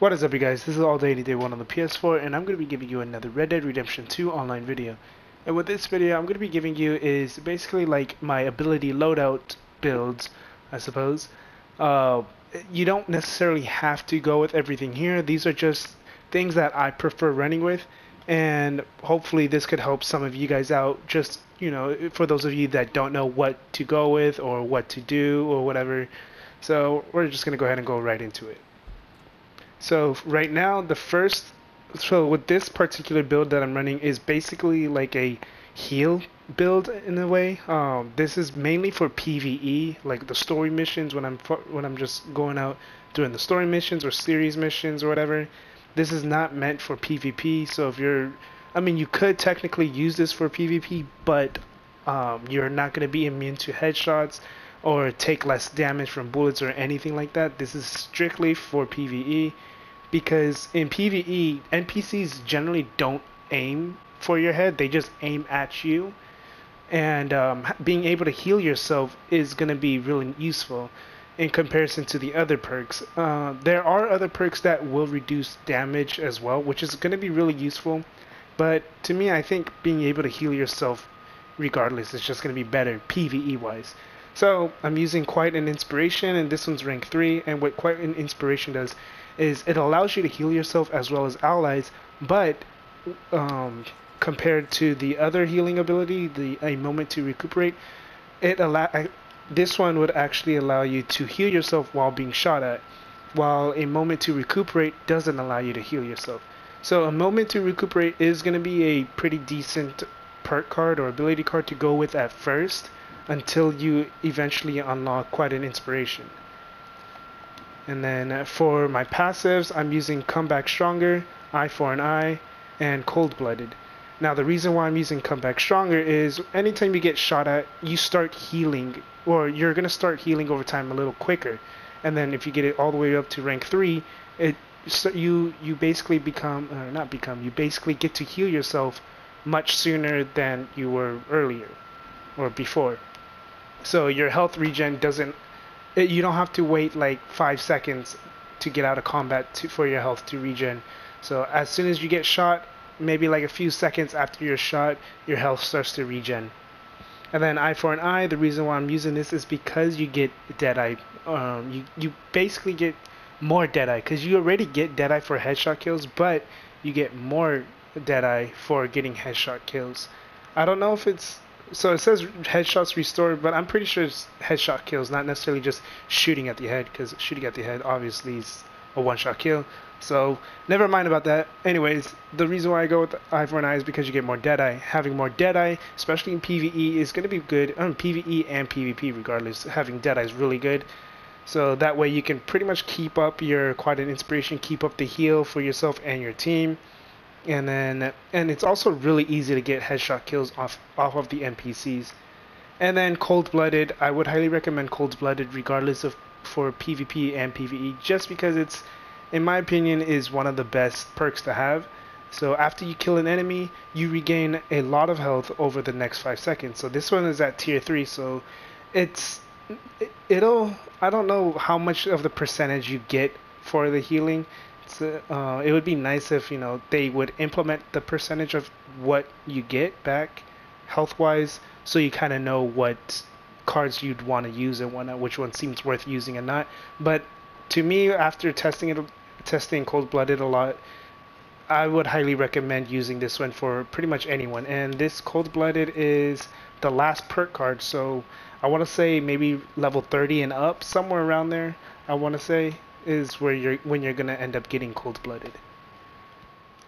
What is up, you guys? This is All Day Day 1 on the PS4, and I'm going to be giving you another Red Dead Redemption 2 online video. And what this video I'm going to be giving you is basically like my ability loadout builds, I suppose. Uh, you don't necessarily have to go with everything here. These are just things that I prefer running with, and hopefully this could help some of you guys out, just, you know, for those of you that don't know what to go with or what to do or whatever. So we're just going to go ahead and go right into it. So right now, with this particular build that I'm running is basically like a heal build in a way. This is mainly for PvE, like the story missions when I'm just going out doing the story missions or series missions or whatever. This is not meant for PvP. So if you could technically use this for PvP, but you're not going to be immune to headshots or take less damage from bullets or anything like that. This is strictly for PvE. Because in PvE, NPCs generally don't aim for your head, they just aim at you. And being able to heal yourself is going to be really useful in comparison to the other perks. There are other perks that will reduce damage as well, which is going to be really useful. But to me, I think being able to heal yourself regardless is just going to be better PvE wise. So I'm using Quite an Inspiration, and this one's rank 3, and what Quite an Inspiration does is it allows you to heal yourself as well as allies, but compared to the other healing ability, a moment to recuperate, this one would actually allow you to heal yourself while being shot at, while a moment to recuperate doesn't allow you to heal yourself. So a moment to recuperate is going to be a pretty decent perk card or ability card to go with at first, until you eventually unlock Quite an Inspiration. And then for my passives, I'm using Come Back Stronger, Eye for an Eye, and Cold Blooded. Now the reason why I'm using Come Back Stronger is anytime you get shot at, you start healing, or you're going to start healing over time a little quicker. And then if you get it all the way up to rank 3, you basically you basically get to heal yourself much sooner than you were earlier or before. So your health regen you don't have to wait like 5 seconds to get out of combat for your health to regen. So as soon as you get shot, maybe like a few seconds after you're shot, your health starts to regen. And then Eye for an Eye, the reason why I'm using this is because you get Deadeye. You basically get more Deadeye, because you already get Deadeye for headshot kills, but you get more Deadeye for getting headshot kills. I don't know if it's... So it says headshots restored, but I'm pretty sure it's headshot kills, not necessarily just shooting at the head, because shooting at the head obviously is a one-shot kill. So never mind about that. Anyways, the reason why I go with Eye for an Eye is because you get more Deadeye. Having more Deadeye, especially in PvE, is going to be good. PvE and PvP regardless, having Deadeye is really good. So that way you can pretty much keep up your Quite an Inspiration, keep up the heal for yourself and your team. And it's also really easy to get headshot kills off of the NPCs. And then Cold Blooded, I would highly recommend Cold Blooded regardless of for PvP and PvE, just because it's, in my opinion, is one of the best perks to have. So after you kill an enemy, you regain a lot of health over the next 5 seconds. So this one is at tier 3, so I don't know how much of the percentage you get for the healing. It would be nice if, you know, they would implement the percentage of what you get back health wise, so you kind of know what cards you'd want to use and whatnot, which one seems worth using and not. But to me, after testing Cold Blooded a lot, I would highly recommend using this one for pretty much anyone. And this Cold Blooded is the last perk card, so I want to say maybe level 30 and up, somewhere around there, I want to say, is when you're gonna end up getting Cold Blooded.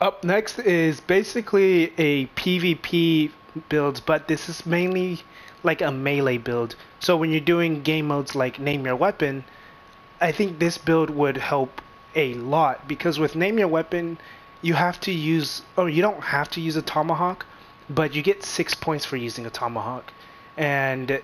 Up next is basically a PvP build, but this is mainly like a melee build. So when you're doing game modes like Name Your Weapon, I think this build would help a lot, because with Name Your Weapon you don't have to use a tomahawk, but you get 6 points for using a tomahawk. And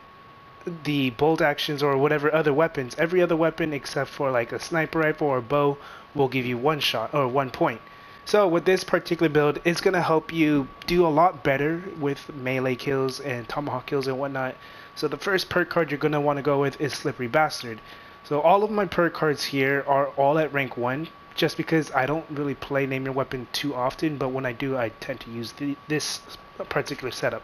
the bolt actions or whatever other weapons, every other weapon except for like a sniper rifle or bow will give you 1 shot or 1 point. So with this particular build, it's going to help you do a lot better with melee kills and tomahawk kills and whatnot. So the first perk card you're going to want to go with is Slippery Bastard. So all of my perk cards here are all at rank 1, just because I don't really play Name Your Weapon too often, but when I do, I tend to use this particular setup.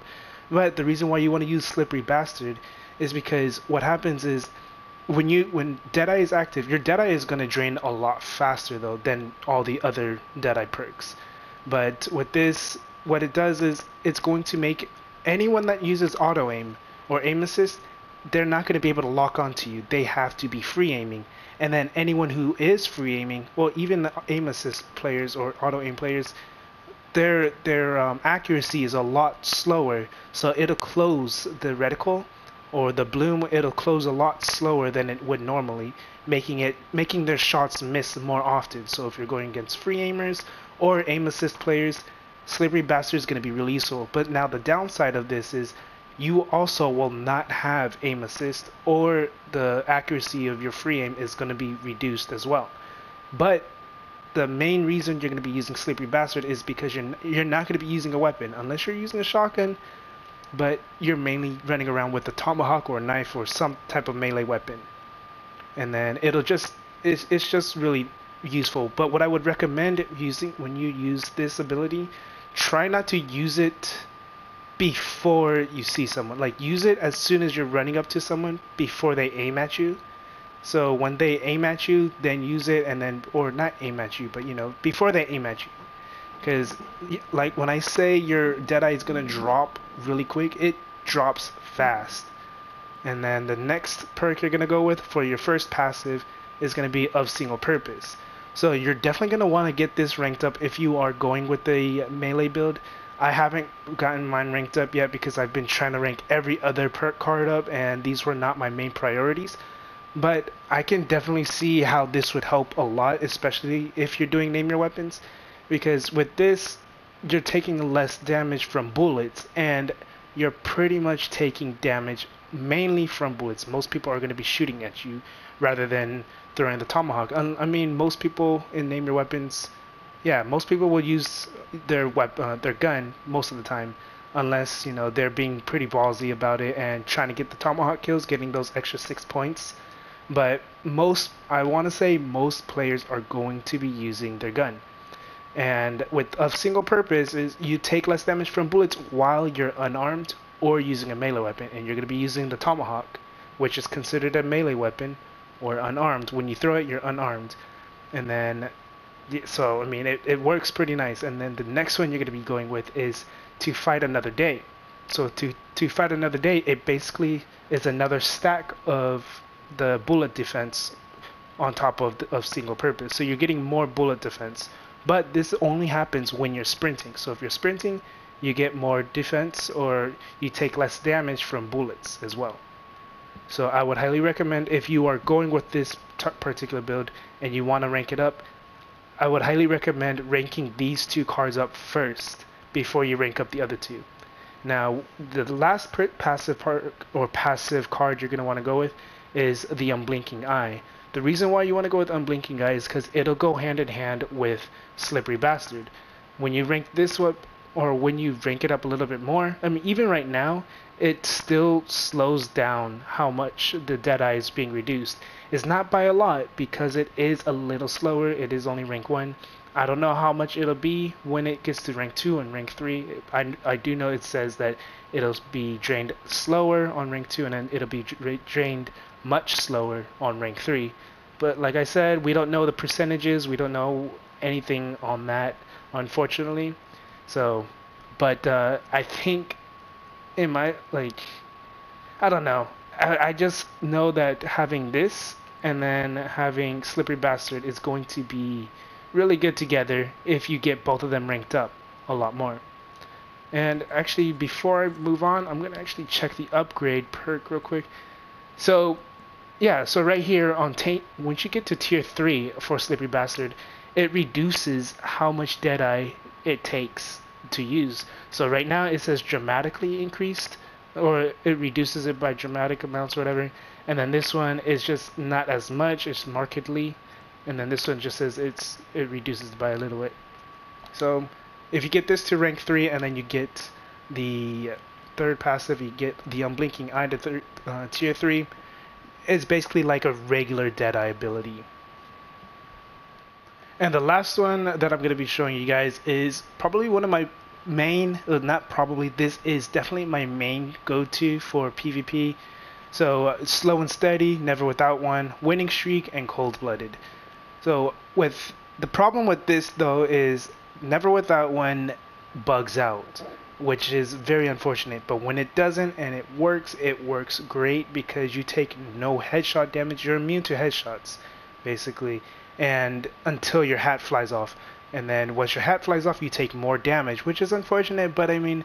But the reason why you want to use Slippery Bastard is because what happens is when Deadeye is active, your Deadeye is going to drain a lot faster though than all the other Deadeye perks. But with this, what it does is it's going to make anyone that uses auto aim or aim assist, they're not going to be able to lock onto you. They have to be free aiming. And then anyone who is free aiming, well, even the aim assist players or auto aim players, their accuracy is a lot slower, so it'll close the reticle or the bloom. It'll close a lot slower than it would normally, making their shots miss more often. So if you're going against free aimers or aim assist players, Slippery Bastard is going to be really useful. But now the downside of this is you also will not have aim assist, or the accuracy of your free aim is going to be reduced as well. But the main reason you're going to be using Slippery Bastard is because you're not going to be using a weapon unless you're using a shotgun, but you're mainly running around with a tomahawk or a knife or some type of melee weapon. And then it's just really useful. But what I would recommend using when you use this ability, try not to use it before you see someone. Like, use it as soon as you're running up to someone before they aim at you. So when they aim at you, then use it, and then, or not aim at you, but before they aim at you. Because like when I say your Deadeye is gonna drop really quick, it drops fast. And then the next perk you're gonna go with for your first passive is gonna be of single purpose. So you're definitely gonna want to get this ranked up if you are going with the melee build. I haven't gotten mine ranked up yet because I've been trying to rank every other perk card up, and these were not my main priorities. But I can definitely see how this would help a lot, especially if you're doing Name Your Weapons, because with this, you're taking less damage from bullets, and you're pretty much taking damage mainly from bullets. Most people are going to be shooting at you rather than throwing the tomahawk. I mean, most people in Name Your Weapons, yeah, most people will use their gun most of the time, unless they're being pretty ballsy about it and trying to get the tomahawk kills, getting those extra 6 points. But I want to say most players are going to be using their gun. And with a single purpose is you take less damage from bullets while you're unarmed or using a melee weapon, and you're going to be using the tomahawk, which is considered a melee weapon or unarmed. When you throw it, you're unarmed. And then, so I mean, it works pretty nice. And then the next one you're going to be going with is to fight another day. So to fight another day, it basically is another stack of the bullet defense on top of single purpose. So you're getting more bullet defense, but this only happens when you're sprinting. So if you're sprinting, you get more defense, or you take less damage from bullets as well. So I would highly recommend, if you are going with this particular build and you want to rank it up, I would highly recommend ranking these two cards up first before you rank up the other two. Now, the last passive card you're going to want to go with is the Unblinking Eye. The reason why you want to go with Unblinking Eye is because it'll go hand in hand with Slippery Bastard. When you rank this up, or when you rank it up a little bit more, I mean, even right now, it still slows down how much the Deadeye is being reduced. It's not by a lot, because it is a little slower. It is only rank 1. I don't know how much it'll be when it gets to rank 2 and rank 3. I do know it says that it'll be drained slower on rank 2, and then it'll be drained much slower on rank 3. But like I said, we don't know the percentages. We don't know anything on that, unfortunately. So, but I think in my, I don't know. I just know that having this and then having Slippery Bastard is going to be really good together if you get both of them ranked up a lot more. And actually, before I move on, I'm going to actually check the upgrade perk real quick. So, yeah, so right here on once you get to tier 3 for Slippery Bastard, it reduces how much Deadeye it takes to use. So right now it says dramatically increased, or it reduces it by dramatic amounts or whatever. And then this one is just not as much, it's markedly. And then this one just says it reduces by a little bit. So if you get this to rank 3 and then you get the third passive, you get the Unblinking Eye to tier 3, it's basically like a regular Deadeye ability. And the last one that I'm going to be showing you guys is probably one of my main, not probably, this is definitely my main go-to for PvP. So slow and steady, never without one, winning streak, and cold-blooded. So with the problem with this though is never without one bugs out, which is very unfortunate. But when it doesn't and it works great because you take no headshot damage. You're immune to headshots, basically, and until your hat flies off. And then once your hat flies off, you take more damage, which is unfortunate. But I mean,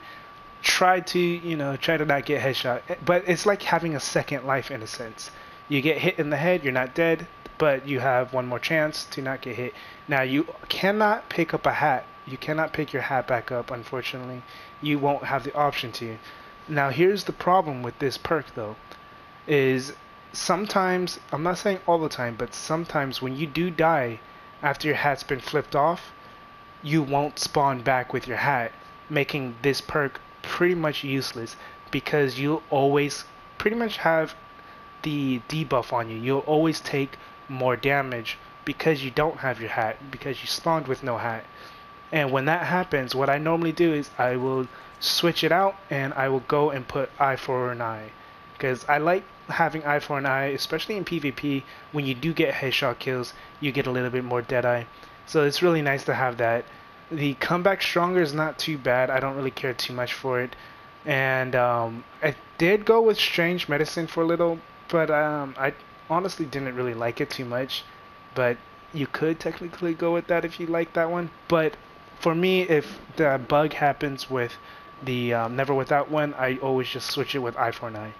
try to not get headshot. But it's like having a second life in a sense. You get hit in the head, you're not dead, but you have one more chance to not get hit. Now you cannot pick up a hat. You cannot pick your hat back up, unfortunately. You won't have the option to. Now here's the problem with this perk though, is sometimes, I'm not saying all the time, but sometimes when you do die after your hat's been flipped off, you won't spawn back with your hat, making this perk pretty much useless because you'll always pretty much have the debuff on you. You'll always take more damage because you don't have your hat, because you spawned with no hat. And when that happens, what I normally do is I will switch it out and I will go and put eye for an eye, because I like having eye for an eye, especially in PvP. When you do get headshot kills, you get a little bit more deadeye, so it's really nice to have that. The comeback stronger is not too bad. I don't really care too much for it, and I did go with strange medicine for a little, but I honestly didn't really like it too much. But you could technically go with that if you like that one. But for me, if the bug happens with the never without one, I always just switch it with eye for an eye.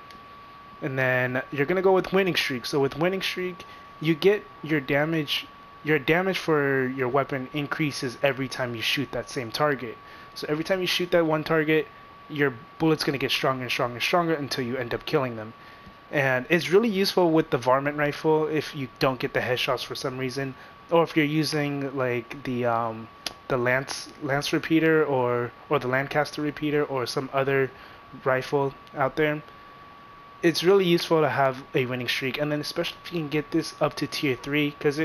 And then you're gonna go with winning streak. So with winning streak, you get your damage. Your damage for your weapon increases every time you shoot that same target. So every time you shoot that one target, your bullet's gonna get stronger and stronger and stronger until you end up killing them. And it's really useful with the varmint rifle if you don't get the headshots for some reason, or if you're using like the lance repeater or the Lancaster repeater or some other rifle out there. It's really useful to have a winning streak, and then especially if you can get this up to tier 3, because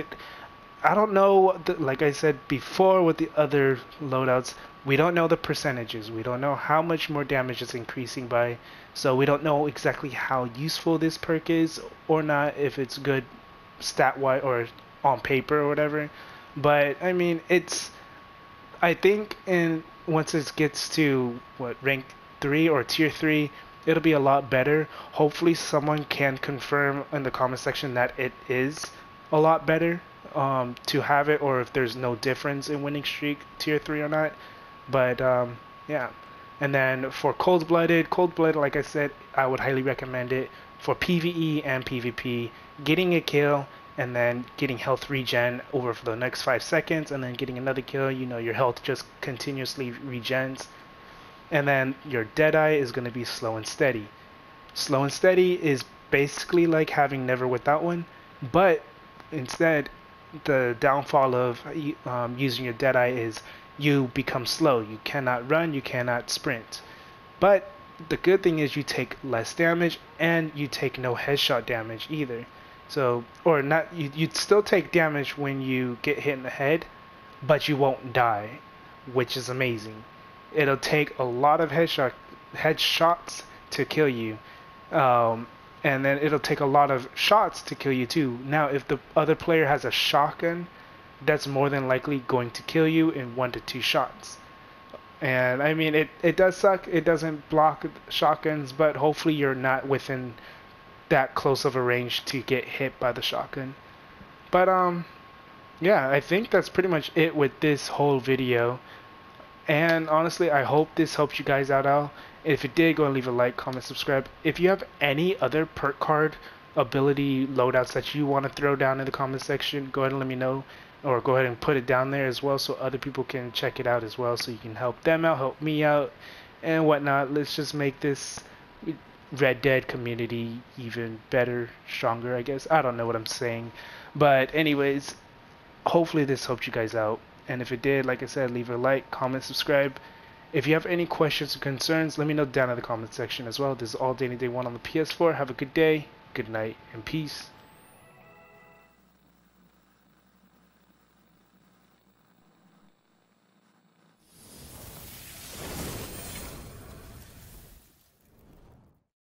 I don't know, like I said before with the other loadouts, we don't know the percentages. We don't know how much more damage it's increasing by, so we don't know exactly how useful this perk is or not, if it's good stat-wise or on paper or whatever. But I mean, I think once it gets to rank 3 or tier 3, it'll be a lot better. Hopefully someone can confirm in the comment section that it is a lot better to have it, or if there's no difference in winning streak tier 3 or not. But yeah. And then for cold-blooded, like I said, I would highly recommend it for PvE and PvP. Getting a kill and then getting health regen over for the next 5 seconds, and then getting another kill, your health just continuously regens. And then your deadeye is going to be slow and steady. Slow and steady is basically like having never without one, but instead the downfall of using your deadeye is you become slow. You cannot run, you cannot sprint. But the good thing is you take less damage and you take no headshot damage either. So, or not, you'd still take damage when you get hit in the head, but you won't die, which is amazing. It'll take a lot of headshots to kill you, and then it'll take a lot of shots to kill you too. Now, if the other player has a shotgun, that's more than likely going to kill you in 1 to 2 shots. And I mean, it does suck. It doesn't block shotguns, but hopefully you're not within that close of a range to get hit by the shotgun. But yeah, I think that's pretty much it with this whole video. And honestly, I hope this helped you guys out. If it did, go and leave a like, comment, subscribe. If you have any other perk card ability loadouts that you want to throw down in the comment section, go ahead and let me know, or go ahead and put it down there as well so other people can check it out as well, so you can help them out, help me out, and whatnot. Let's just make this Red Dead community even better, stronger, I guess. I don't know what I'm saying. But anyways, hopefully this helped you guys out. And if it did, like I said, leave a like, comment, subscribe. If you have any questions or concerns, let me know down in the comment section as well. This is All Day Any Day 1 on the PS4. Have a good day. good night and peace.